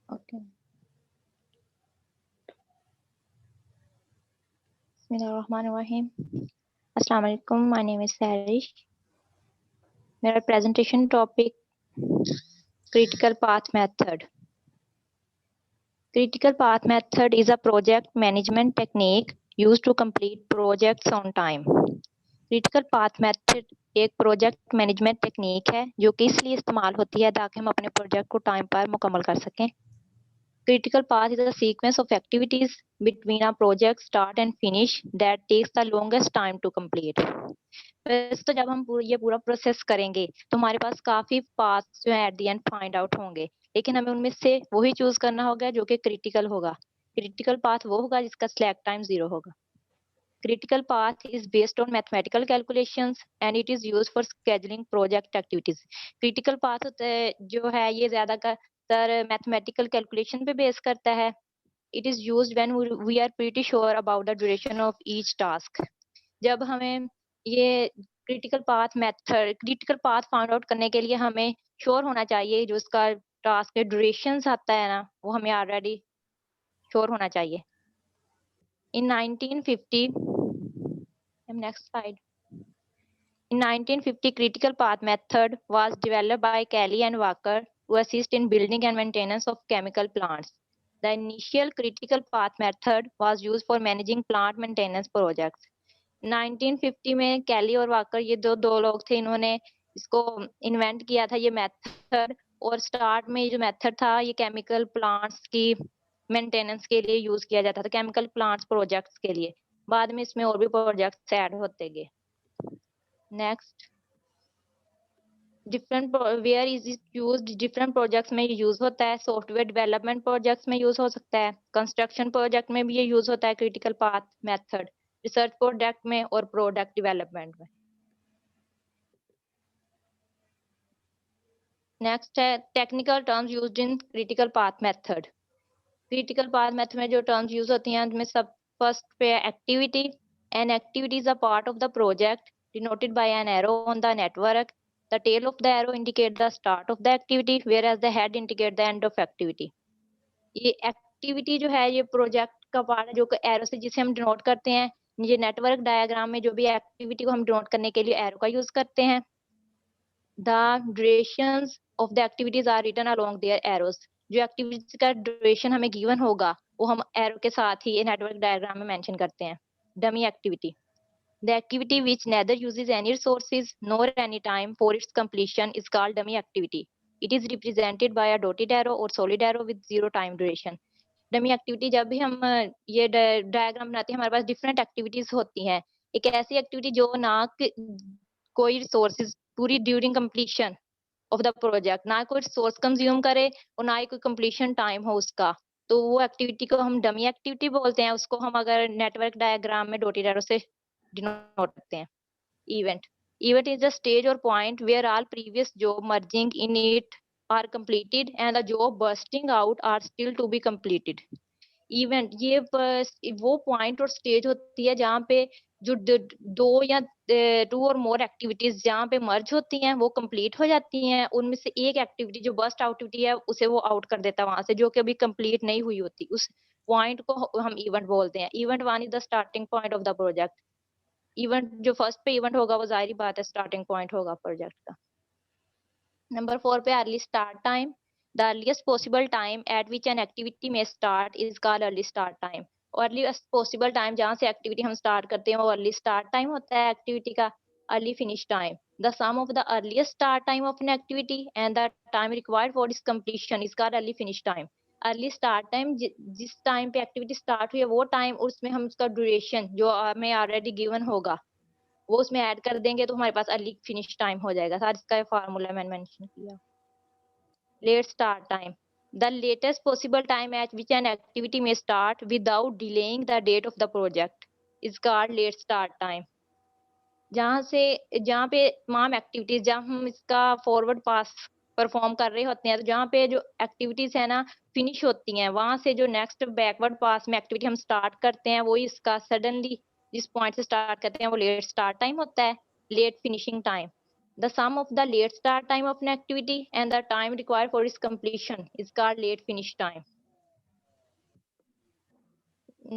Okay, बिस्मिल्लाहिर्रहमानिर्रहीम। अस्सलाम वालेकुम, माय नेम इज सैरिश। मेरा presentation topic critical path method. Critical path method is a project management technique used to complete projects on time. Critical path method एक project management technique है जो कि इसलिए इस्तेमाल होती है ताकि हम अपने प्रोजेक्ट को टाइम पर मुकम्मल कर सकें। Critical path is a sequence of activities between a project start and finish that takes the longest time to complete. वैसे तो जब हम ये पूरा प्रोसेस करेंगे तो हमारे पास काफी पाथ्स जो है at the end find out होंगे, लेकिन हमें उनमें से वही चूज करना होगा जो कि क्रिटिकल होगा। क्रिटिकल पाथ वो होगा जिसका सिलेक्ट टाइम 0 होगा। Critical path is based on mathematical calculations and it is used for scheduling project activities. Critical path जो है ये ज्यादातर मैथमेटिकल कैलकुलेशन पे बेस करता है। It is used when we are pretty sure about the duration of each task. जब हमें ये क्रिटिकल पाथ फाइंड आउट करने के लिए हमें श्योर होना चाहिए, जो इसका टास्क के ड्यूरेशन आता है ना, वो हमें ऑलरेडी श्योर होना चाहिए। In 1950, next slide. In 1950, critical path method was developed by Kelly and Walker to assist in building and maintenance of chemical plants. The initial critical path method was used for managing plant maintenance projects. 1950 में कैली और walker ये दो लोग थे, इन्होंने इसको invent किया था ये मेथड। और स्टार्ट में ये जो मेथड था ये केमिकल प्लांट्स की मेंटेनेंस के लिए यूज किया जाता था, केमिकल प्लांट्स प्रोजेक्ट्स के लिए। बाद में इसमें और भी प्रोजेक्ट्स ऐड होते गए। Next, different where is it used, different projects में ये यूज होता है। सॉफ्टवेयर डेवलपमेंट प्रोजेक्ट्स में यूज हो सकता है, कंस्ट्रक्शन प्रोजेक्ट में भी ये यूज होता है critical path method, research project में और प्रोडक्ट डेवलपमेंट में। नेक्स्ट है technical terms used in critical path method. Critical path method में जो टर्म्स यूज होती हैं उनमें सब फर्स्ट पे activity. An activity is a part of the project denoted by an arrow on the network. The tail of the arrow indicate the start of the activity whereas the head indicate the end of activity. ये activity जो है ये project का part है जो arrow से जिसे हम डिनोट करते हैं। ये नेटवर्क डायग्राम में जो भी एक्टिविटी को हम डिनोट करने के लिए एरो का यूज करते हैं। The durations of the activities are written along their arrows. जो एक्टिविटीज का ड्यूरेशन हमें गिवन होगा वो हम एरो के साथ ही नेटवर्क डायग्राम में मेंशन करते हैं। Dummy activity, the activity which neither uses any resources nor any time for its completion is called dummy activity. It is represented by a dotted arrow or solid arrow with zero time duration. Dummy activity, जब भी हम ये diagram बनाते हैं हमारे पास different activities होती हैं। एक ऐसी एक्टिविटी जो ना कोई रिसोर्सेज पूरी during completion of the project, ना कोई रिसोर्स कंज्यूम करे और ना ही कोई कंप्लीशन टाइम हो उसका, तो वो एक्टिविटी को हम डमी एक्टिविटी बोलते हैं। उसको हम अगर नेटवर्क डायग्राम में डॉटेड एरो से डिनोट करते हैं। Event, event is the stage और point where all previous job merging in it are completed and the job bursting out are still to be completed. Event ये वो point और stage होती है जहाँ पे जो दो या टू और मोर एक्टिविटीज जहाँ पे मर्ज होती हैं वो कंप्लीट हो जाती हैं। उनमें से एक एक्टिविटी जो बस्ट एक्टिविटी है उसे वो आउट कर देता है वहां से, जो कि अभी कंप्लीट नहीं हुई होती। उस पॉइंट को हम इवेंट बोलते हैं। Event one is the starting point of the project. Event जो फर्स्ट पे इवेंट होगा वो जाहिर बात है स्टार्टिंग पॉइंट होगा प्रोजेक्ट का। नंबर 4 पे early start time. The earliest possible time at which an activity may start is called early start time. Earliest possible time जहाँ से एक्टिविटी हम स्टार्ट करते हैं वो अर्ली स्टार्ट टाइम होता है एक्टिविटी का। Early finish time, the sum of the earliest start time of an activity and the time required for its completion is called early finish time. Early start time जिस time पे activity start हुई है वो time, उसमें हम उसका duration जो हमें ऑलरेडी गिवन होगा वो उसमें ऐड कर देंगे तो हमारे पास अर्ली फिनिश टाइम हो जाएगा। सर इसका फार्मूला मैंने मेंशन किया। Late start time, the latest possible time at which an activity may start without delaying the date of the project is called late start time. जहाँ पे तमाम activities जहाँ हम इसका फॉरवर्ड पास परफॉर्म कर रहे होते हैं, तो जहाँ पे जो एक्टिविटीज है ना फिनिश होती हैं, वहां से जो नेक्स्ट बैकवर्ड पास में एक्टिविटी हम स्टार्ट करते हैं वही इसका सडनली जिस पॉइंट से स्टार्ट करते हैं वो लेट स्टार्ट टाइम होता है, late finishing time. The sum of the late start time of an activity and the time required for its completion is called late finish time.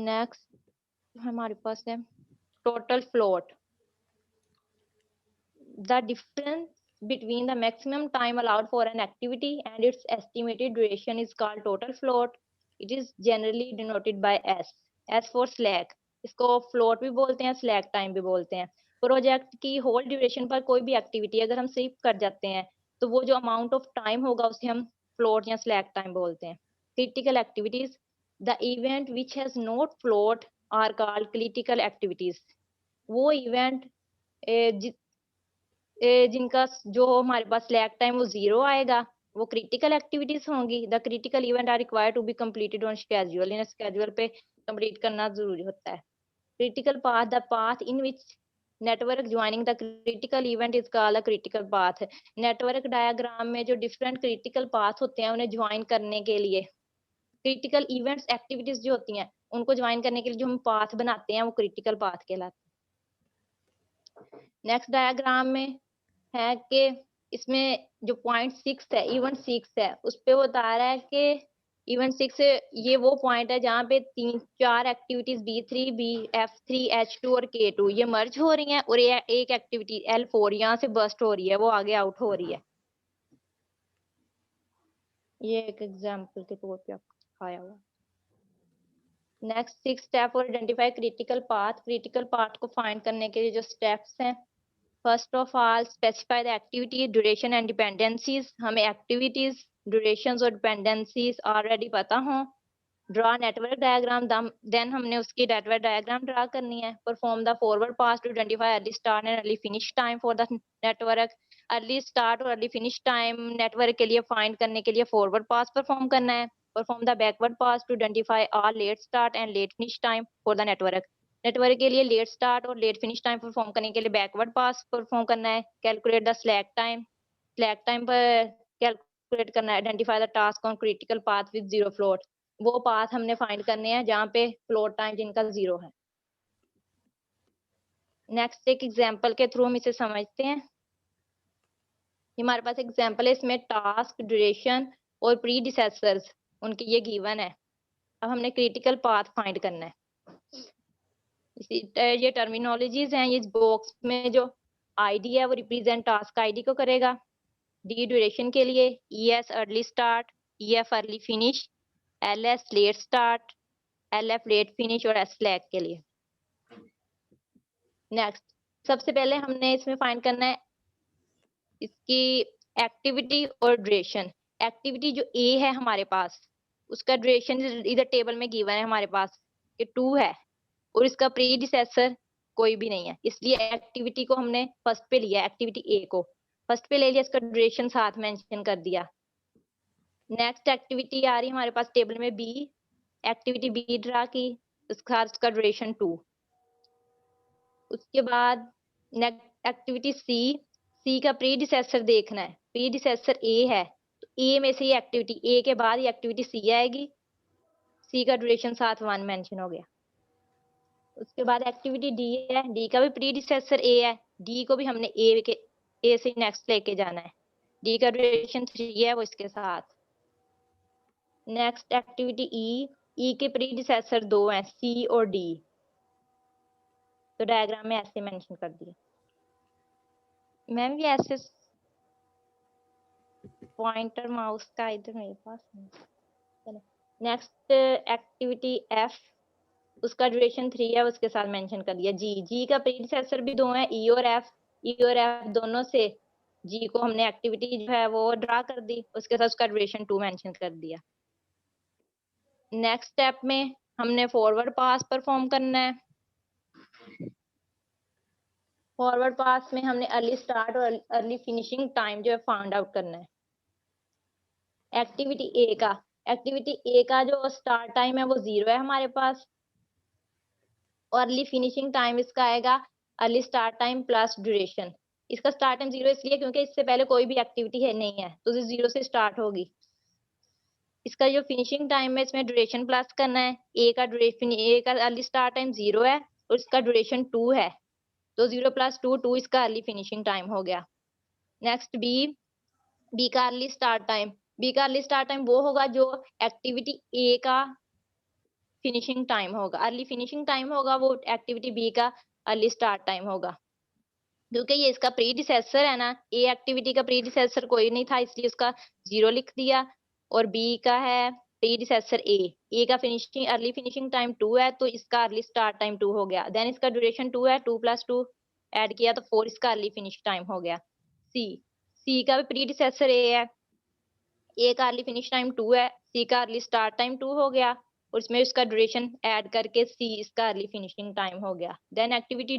Next हमारे पास है total float. The difference between the maximum time allowed for an activity and its estimated duration is called total float. It is generally denoted by S. S for slack. इसको float भी बोलते हैं, slack time भी बोलते हैं. Project की whole duration पर कोई भी एक्टिविटी अगर हम स्लिप कर जाते हैं तो वो जो अमाउंट ऑफ टाइम होगा उसे हम फ्लोट या स्लैक टाइम बोलते हैं. Critical activities. The event which has not float are called critical activities. वो इवेंट जिनका जो हमारे पास स्लैक टाइम वो 0 आएगा वो क्रिटिकल एक्टिविटीज होंगी. The critical event are required to be completed on schedule. इन शेड्यूल पे कंप्लीट करना जरूरी होता है. Critical path. The path in which network joining the critical event is called a critical path. Network diagram में जो different critical path होते हैं उन्हें ज्वाइन करने के लिए क्रिटिकल इवेंट्स एक्टिविटीज जो होती हैं उनको ज्वाइन करने के लिए जो हम पाथ बनाते हैं वो क्रिटिकल पाथ कहलाते हैं. नेक्स्ट डायग्राम में है कि इसमें जो पॉइंट 6 है इवेंट 6 है उस पे वो बता रहा है कि इवेंट 6 ये वो पॉइंट है जहाँ पे 3-4 एक्टिविटीज B3 F3 H2 और K2 ये मर्ज हो रही हैं और ये एक एक्टिविटी L4 यहाँ से बस्ट हो रही है, वो आगे आउट हो रही है. ये एक एग्जांपल के तौर पे आपको दिखाया हुआ. नेक्स्ट 6 स्टेप और identify critical path. Critical path को फाइंड करने के लिए जो स्टेप्स हैं, first of all specify the activity duration and dependencies. हमें एक्टिविटीज ड्यूरेशंस और डिपेंडेंसीज ऑलरेडी पता हो. Draw network diagram. देन हमने उसकी नेटवर्क डायग्राम ड्रा करनी है. Perform the forward pass to identify early start and early finish time for the network. Early start और early finish time network के लिए फाइंड करने के लिए फॉरवर्ड पास परफॉर्म करना है. Perform the backward pass to identify all late start and late finish time for the network. Network के लिए लेट स्टार्ट और लेट फिनिश टाइम परफॉर्म करने के लिए बैकवर्ड पास परफॉर्म करना है. Calculate the slack time. Slack time पर calculate करना है. Identify the task on critical path with zero float. वो पाथ हमने फाइंड करने हैं जहाँ पे फ्लोट टाइम जिनका 0 है. नेक्स्ट एक एग्जांपल के थ्रू हम इसे समझते हैं. हमारे पास एग्जांपल है, इसमें टास्क ड्यूरेशन और प्रीडिसेसर्स उनके ये गिवन है. अब हमने क्रिटिकल पाथ फाइंड करना है. ये टर्मिनोलॉजीज हैं. इस बॉक्स में जो आईडी है वो रिप्रेजेंट टास्क आईडी को करेगा. डी ड्यूरेशन के लिए ES early start, EF early finish, LS late start, LF late finish और S स्लैक के लिए. नेक्स्ट सबसे पहले हमने इसमें फाइंड करना है इसकी एक्टिविटी और ड्यूरेशन. एक्टिविटी जो A है हमारे पास उसका ड्यूरेशन इधर टेबल में गिवन है हमारे पास कि 2 है और इसका प्रीडिसेसर कोई भी नहीं है, इसलिए एक्टिविटी को हमने फर्स्ट पे लिया. एक्टिविटी A को फर्स्ट पे ले लिया, इसका ड्यूरेशन साथ मेंशन कर दिया. नेक्स्ट एक्टिविटी आ रही है हमारे पास टेबल में B. एक्टिविटी B ड्रा की, उसका ड्यूरेशन 2. उसके बाद नेक्स्ट एक्टिविटी C का प्रीडिसेसर देखना है. प्रीडिसेसर A है तो A में से ये एक्टिविटी A के बाद ये एक्टिविटी C आएगी. C का ड्यूरेशन साथ 1 मेंशन हो गया. उसके बाद एक्टिविटी D है. D का भी प्रीडिसेसर A है. D को भी हमने A से नेक्स्ट लेके जाना है. D का ड्यूरेशन 3 है वो इसके साथ. नेक्स्ट एक्टिविटी E के प्रीडिसेसर 2 हैं C और D. तो डायग्राम में ऐसे मेंशन कर दिया. मैम ये ऐसे पॉइंटर माउस का इधर मेरे पास नहीं. नेक्स्ट एक्टिविटी F, उसका ड्यूरेशन 3 है उसके साथ मेंशन कर दिया. G का प्रीडिसेसर भी 2 है E और F दोनों से G को हमने एक्टिविटी जो है वो ड्रा कर दी, उसके साथ उसका ड्यूरेशन 2 मेंशन कर दिया. नेक्स्ट स्टेप में हमने फॉरवर्ड पास परफॉर्म करना है. फॉरवर्ड पास में हमने अर्ली स्टार्ट और अर्ली फिनिशिंग टाइम जो है फाइंड आउट करना है. एक्टिविटी A का जो स्टार्ट टाइम है वो 0 है हमारे पास. अर्ली फिनिशिंग टाइम इसका आएगा early start time plus duration. इसका स्टार्ट टाइम 0 इसलिए क्योंकि इससे पहले कोई भी एक्टिविटी है नहीं है तो 0 से स्टार्ट होगी. इसका जो फिनिशिंग टाइम है इसमें ड्यूरेशन प्लस करना है. A का अर्ली स्टार्ट टाइम 0 है और इसका ड्यूरेशन 2 है तो 0 + 2 इसका अर्ली फिनिशिंग टाइम हो गया. नेक्स्ट बी का अर्ली स्टार्ट टाइम, बी का अर्ली स्टार्ट टाइम वो होगा जो एक्टिविटी ए का फिनिशिंग टाइम होगा, अर्ली फिनिशिंग टाइम होगा, वो एक्टिविटी बी का अर्ली स्टार्ट टाइम होगा। क्योंकि ये इसका प्रीडिसेसर है ना, ए एक्टिविटी का प्रीडिसेसर कोई नहीं था इसलिए उसका 0 लिख दिया, और बी का है प्रीडिसेसर ए का फिनिशिंग अर्ली फिनिशिंग टाइम 2 है तो इसका अर्ली स्टार्ट टाइम 2 हो गया। देन इसका ड्यूरेशन 2 है, 2 + 2 ऐड किया तो 4 इसका अर्ली फिनिश टाइम हो गया। सी का भी प्रीडिसेसर ए है, ए का अर्ली फिनिश टाइम 2 है, सी का अर्ली स्टार्ट टाइम 2 हो गया, और इसमें इसका ड्यूरेशन ऐड करके सी इसका अर्ली फिनिशिंग टाइम हो गया। देन एक्टिविटी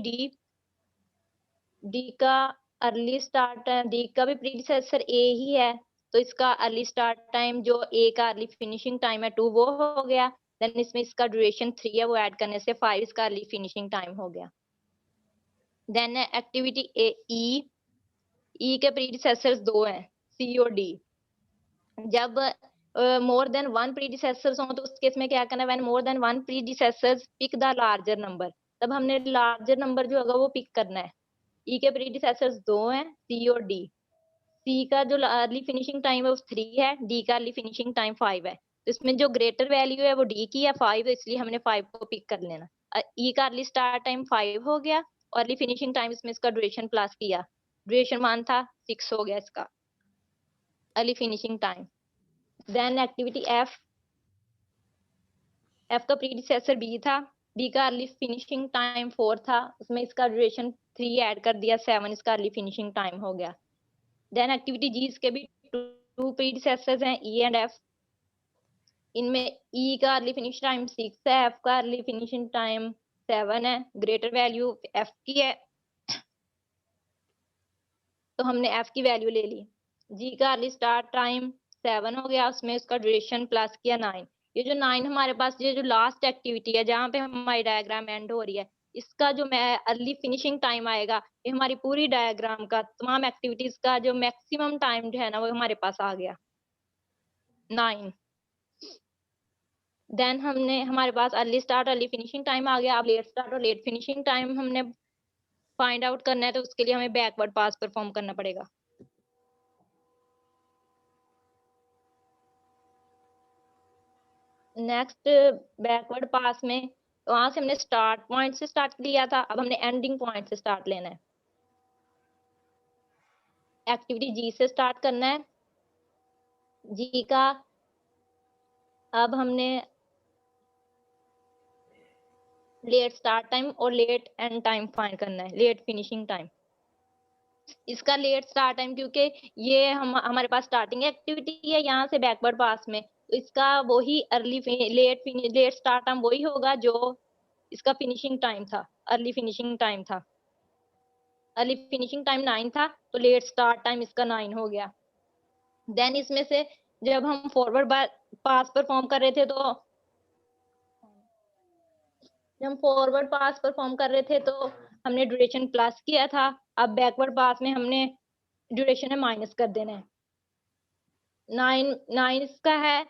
डी का अर्ली स्टार्ट, डी का भी प्रीडिसेसर ए ही है तो इसका अर्ली स्टार्ट टाइम जो ए का अर्ली फिनिशिंग टाइम है 2 वो हो गया। देन इसमें इसका ड्यूरेशन 3 है, वो ऐड करने से 5 इसका अर्ली फिनिशिंग टाइम हो गया। देन एक्टिविटी ई के प्रीडिसेसर्स 2 हैं, सी और डी। जब मोर देन वन प्रीडिसेसर्स हो तो उस केस में क्या करना है, when more than one predecessors pick the larger number, तब हमने लार्जर नंबर जो होगा वो पिक करना है। ई के प्रीडिसेसर्स 2 हैं, सी और डी। सी का जो अर्ली फिनिशिंग टाइम है वो 3 है, डी का अर्ली फिनिशिंग टाइम 5 है, तो इसमें जो ग्रेटर वैल्यू है वो डी की है 5 है, इसलिए हमने 5 को पिक कर लेना। ई का अर्ली स्टार्ट टाइम 5 हो गया और अर्ली फिनिशिंग टाइम इसमें इसका ड्यूरेशन प्लस किया, ड्यूरेशन 1 था 6 हो गया इसका early finishing time. Then activity F का प्रीडिसेसर बी था, बी का अर्ली फिनिशिंग टाइम 4 था, उसमें इसका ड्यूरेशन 3 ऐड कर दिया 7 इसका अर्ली फिनिशिंग टाइम हो गया। देन एक्टिविटी जी, इसके भी 2 प्रीडिसेसर्स हैं ई एंड एफ, इनमें ई का अर्ली फिनिश टाइम 6 है, एफ का अर्ली फिनिशिंग टाइम 7 है, ग्रेटर वैल्यू एफ की है तो हमने एफ की वैल्यू ले ली। जी का अर्ली स्टार्ट टाइम 7 हो गया, उसमें उसका ड्यूरेशन प्लस किया 9। ये जो 9 हमारे पास ये जो लास्ट एक्टिविटी है जहाँ पे हमारी डायग्राम एंड हो रही है, इसका जो अर्ली फिनिशिंग टाइम आएगा ये हमारी पूरी डायग्राम का तमाम एक्टिविटीज का जो मैक्सिमम टाइम जो है ना वो हमारे पास आ गया 9। देन हमने हमारे पास early start early finishing time आ गया। अब लेट स्टार्ट और लेट फिनिशिंग टाइम हमने फाइंड आउट करना है तो उसके लिए हमें बैकवर्ड पास परफॉर्म करना पड़ेगा। नेक्स्ट बैकवर्ड पास में वहां से हमने स्टार्ट पॉइंट से स्टार्ट किया था, अब हमने एंडिंग पॉइंट से स्टार्ट लेना है। एक्टिविटी जी से स्टार्ट करना है, जी का अब हमने लेट स्टार्ट टाइम और लेट एंड टाइम फाइंड करना है, लेट फिनिशिंग टाइम। इसका लेट स्टार्ट टाइम क्योंकि ये हमारे पास स्टार्टिंग एक्टिविटी है यहाँ से बैकवर्ड पास में, तो इसका वही लेट स्टार्ट टाइम वही होगा जो इसका फिनिशिंग टाइम था, अर्ली फिनिशिंग टाइम था। अर्ली फिनिशिंग टाइम 9 था तो लेट स्टार्ट टाइम इसका 9 हो गया। देन इसमें से जब हम फॉरवर्ड पास परफॉर्म कर रहे थे तो जब हम फॉरवर्ड पास परफॉर्म कर रहे थे तो हमने ड्यूरेशन प्लस किया था, अब बैकवर्ड पास में हमने ड्यूरेशन है माइनस कर देना है। 9 इसका है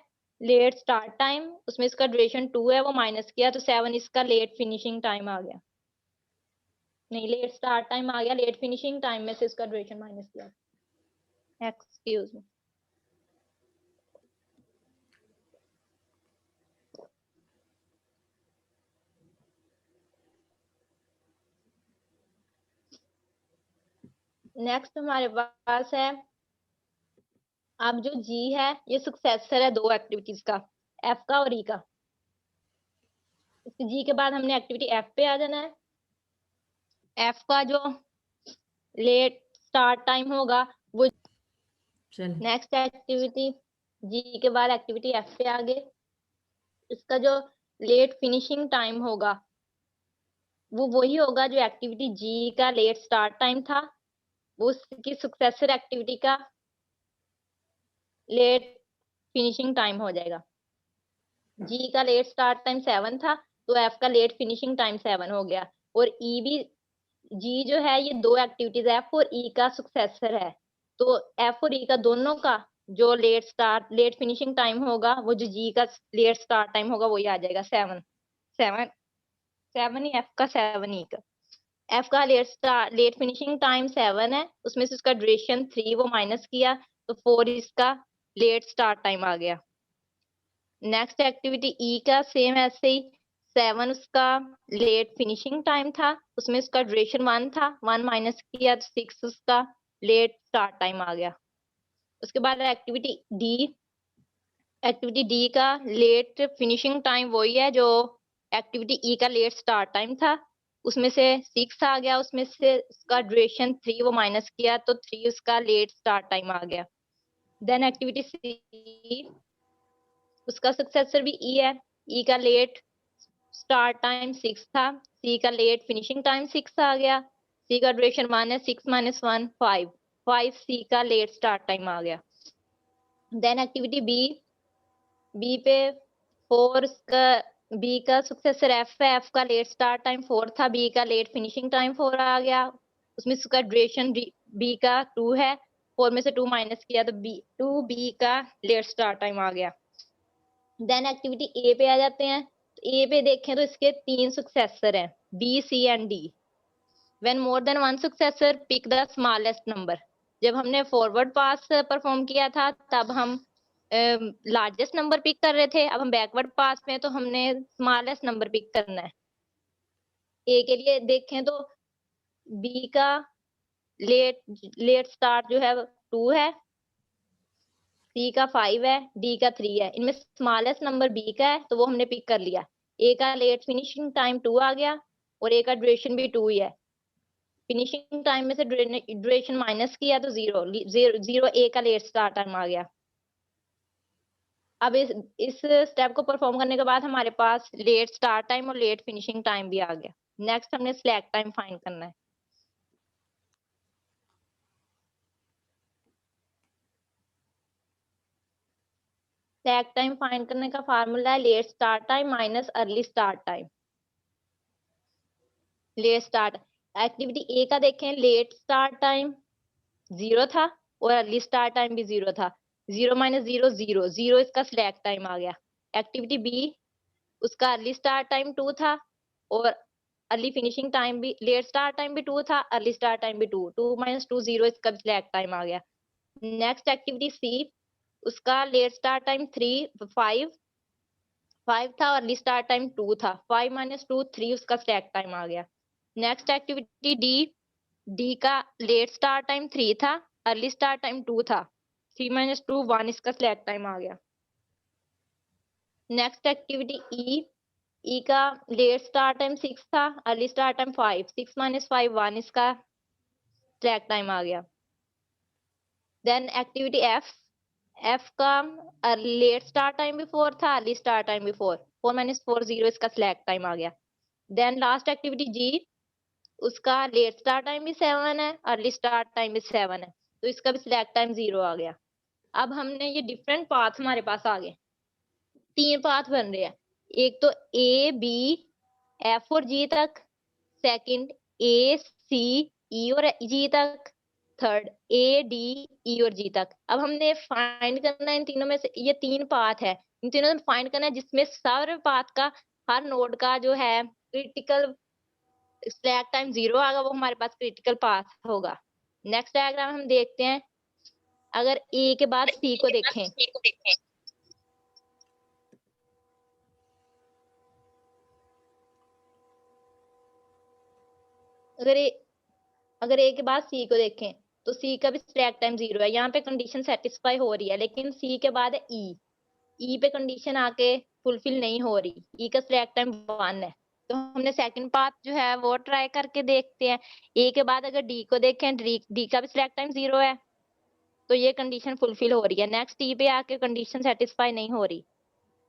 लेट स्टार्ट टाइम, उसमें इसका ड्यूरेशन 2 है वो माइनस किया तो 7 इसका लेट फिनिशिंग टाइम आ गया, नहीं लेट स्टार्ट टाइम आ गया, लेट फिनिशिंग टाइम में से इसका ड्यूरेशन माइनस किया, एक्सक्यूज मी। नेक्स्ट हमारे पास है, अब जो जी है ये सक्सेसर है 2 एक्टिविटीज का, एफ का और ई का। जी के बाद हमने एक्टिविटी एफ पे आ जाना है। एफ का जो लेट स्टार्ट टाइम होगा वो नेक्स्ट एक्टिविटी जी के बाद एक्टिविटी एफ पे आगे, इसका जो लेट फिनिशिंग टाइम होगा वो वही होगा जो एक्टिविटी जी का लेट स्टार्ट टाइम था, वो उसकी सक्सेसर एक्टिविटी का लेट फिनिशिंग टाइम हो जाएगा। जी का लेट स्टार्ट टाइम 7 था तो एफ का लेट फिनिशिंग टाइम 7 हो गया, और ई भी, जी जो है ये 2 एक्टिविटीज एफ और ई का सक्सेसर है, तो एफ और ई का दोनों का जो लेट फिनिशिंग टाइम होगा वो जो जी का लेट स्टार्ट टाइम होगा वही आ जाएगा 7 ही एफ का 7 ई का। एफ का लेट फिनिशिंग टाइम 7 है, उसमें से उसका ड्यूरेशन 3 वो माइनस किया तो 4 इसका लेट स्टार्ट टाइम आ गया। नेक्स्ट एक्टिविटी ई का सेम ऐसे ही 7 उसका लेट फिनिशिंग टाइम था, उसमें उसका ड्यूरेशन 1 था, 1 माइनस किया तो 6 उसका लेट स्टार्ट टाइम आ गया। उसके बाद एक्टिविटी डी का लेट फिनिशिंग टाइम वही है जो एक्टिविटी ई का लेट स्टार्ट टाइम था, उसमें से 6 आ गया, उसमें से उसका ड्यूरेशन 3 वो माइनस किया तो 3 उसका लेट स्टार्ट टाइम आ गया। देन एक्टिविटी सी, उसका सक्सेसर भी ई है, ई का लेट स्टार्ट टाइम 6 था, सी का लेट फिनिशिंग टाइम 6 आ गया, सी का ड्यूरेशन 1 है, 6 माइनस 1 5, 5 सी का लेट स्टार्ट टाइम आ गया। देन एक्टिविटी बी पे 4 का बी का सक्सेसर एफ है, एफ का लेट स्टार्ट टाइम 4 था, बी का लेट फिनिशिंग टाइम 4 आ गया, उसमें उसका ड्यूरेशन बी का 2 है, 4 में से 2 माइनस किया तो बी का लेट स्टार्ट टाइम आ गया। देन एक्टिविटी ए पे आ जाते हैं, तो ए पे देखें तो इसके 3 सक्सेसर हैं, B C and D. When more than one successor pick the smallest number. जब हमने फॉरवर्ड पास परफॉर्म किया था तब हम लार्जेस्ट नंबर पिक कर रहे थे, अब हम बैकवर्ड पास में तो हमने स्मॉलेस्ट नंबर पिक करना है। ए के लिए देखें तो बी का लेट स्टार्ट जो है 2 है, सी का 5 है, डी का 3 है, इनमें स्मॉलेस्ट नंबर बी का है तो वो हमने पिक कर लिया। ए का लेट फिनिशिंग टाइम 2 आ गया और ए का ड्यूरेशन भी 2 ही है, फिनिशिंग टाइम में से ड्यूरेशन माइनस किया तो 0 ए का लेट स्टार्ट टाइम आ गया। अब इस स्टेप को परफॉर्म करने के बाद हमारे पास लेट स्टार्ट टाइम और लेट फिनिशिंग टाइम भी आ गया। नेक्स्ट हमने स्लैक टाइम फाइंड करना है। स्लैक टाइम फाइंड करने का फार्मूला है late start time minus early start time. Let start activity ए का देखें, लेट स्टार्ट टाइम 0 था और अर्ली स्टार्ट टाइम भी 0 था, 0 माइनस 0 0, 0 इसका स्लैक टाइम आ गया। एक्टिविटी बी, उसका अर्ली स्टार्ट टाइम 2 था और अर्ली फिनिशिंग टाइम भी, लेट स्टार्ट टाइम भी 2 था, अर्ली स्टार्ट टाइम भी 2, 2 माइनस 2 0 इसका स्लैक टाइम आ गया। नेक्स्ट एक्टिविटी सी, उसका लेट स्टार्ट टाइम 5 था और अर्ली स्टार्ट टाइम 2 था, 5 माइनस 2 3 उसका स्लैक टाइम आ गया। नेक्स्ट एक्टिविटी डी का लेट स्टार्ट टाइम 3 था, अर्ली स्टार्ट टाइम 2 था, 3 माइनस 2 1 इसका स्लैक टाइम आ गया। नेक्स्ट एक्टिविटी ई का लेट स्टार्ट टाइम 6 था, अर्ली स्टार्ट टाइम 5, 6 माइनस 5 1 इसका स्लैक टाइम आ गया। देन एक्टिविटी एफ का लेट स्टार्ट टाइम भी 4 था, अर्ली स्टार्ट टाइम भी 4, 4 माइनस 4 0 इसका स्लैक टाइम आ गया। देन लास्ट एक्टिविटी जी, उसका लेट स्टार्ट टाइम भी 7 है, अर्ली स्टार्ट टाइम भी 7 है, तो इसका भी स्लैक टाइम 0 आ गया। अब हमने ये डिफरेंट पाथ हमारे पास आ गए, 3 पाथ बन रहे हैं, एक तो ए बी एफ और जी तक, सेकंड ए सी ई और जी तक, थर्ड ए डी ई और जी तक। अब हमने फाइंड करना है इन तीनों में से, ये 3 पाथ है, इन तीनों में फाइंड करना है जिसमें सर्व पाथ का हर नोड का जो है क्रिटिकल स्लैक टाइम 0 आएगा, वो हमारे पास क्रिटिकल पाथ होगा। नेक्स्ट डायग्राम हम देखते हैं, अगर ए के बाद सी को देखें, अगर ए के बाद सी को देखें तो सी का भी स्लैक टाइम 0 है, यहाँ पे कंडीशन सेटिस्फाई हो रही है, लेकिन सी के बाद है ई पे कंडीशन आके फुलफिल नहीं हो रही, ई का स्लैक टाइम 1 है, तो हमने सेकंड पाथ जो है वो ट्राई करके देखते हैं। ए के बाद अगर डी को देखें, डी का भी स्लैक टाइम 0 है, तो ये कंडीशन फुलफिल हो रही है। नेक्स्ट ई पे आके कंडीशन सेटिस्फाई नहीं हो रही।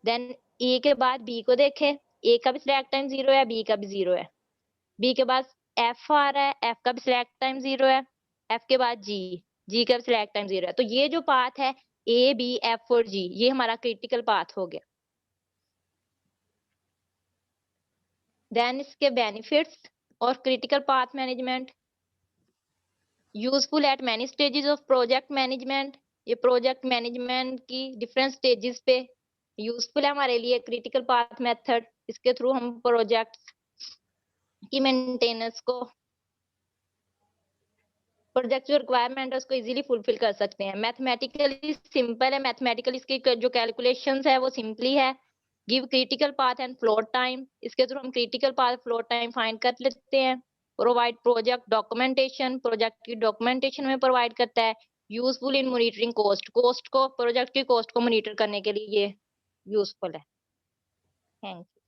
देन ए के बाद बी को देखें, ए का भी स्लैक टाइम 0 है, बी का भी 0 है, बी के बाद एफ आ रहा है, एफ का भी सिलेक्ट टाइम 0 है, एफ के बाद जी का भी सिलेक्ट टाइम 0 है, तो ये जो पाथ है ए बी एफ और जी, ये हमारा क्रिटिकल पाथ हो गया। देन इसके बेनिफिट्स और critical path management, useful eight many stages of project management, ये प्रोजेक्ट मैनेजमेंट की डिफरेंट स्टेजेस पे यूजफुल है हमारे लिए क्रिटिकल पाथ मेथड, इसके थ्रू हम प्रोजेक्ट की मेंटेनेंस को प्रोजेक्ट जो रिक्वायरमेंट है उसको इजीली फुलफिल कर सकते हैं। मैथमेटिकली सिंपल है, मैथमेटिकली इसकी जो कैलकुलेशंस है वो सिंपली है। Give critical path and float time, इसके थ्रू हम critical path float time find कर लेते हैं। प्रोवाइड प्रोजेक्ट डॉक्यूमेंटेशन, प्रोजेक्ट की डॉक्यूमेंटेशन में प्रोवाइड करता है। Useful in monitoring cost, cost को प्रोजेक्ट की कॉस्ट को मॉनिटर करने के लिए ये यूजफुल है। Thank you.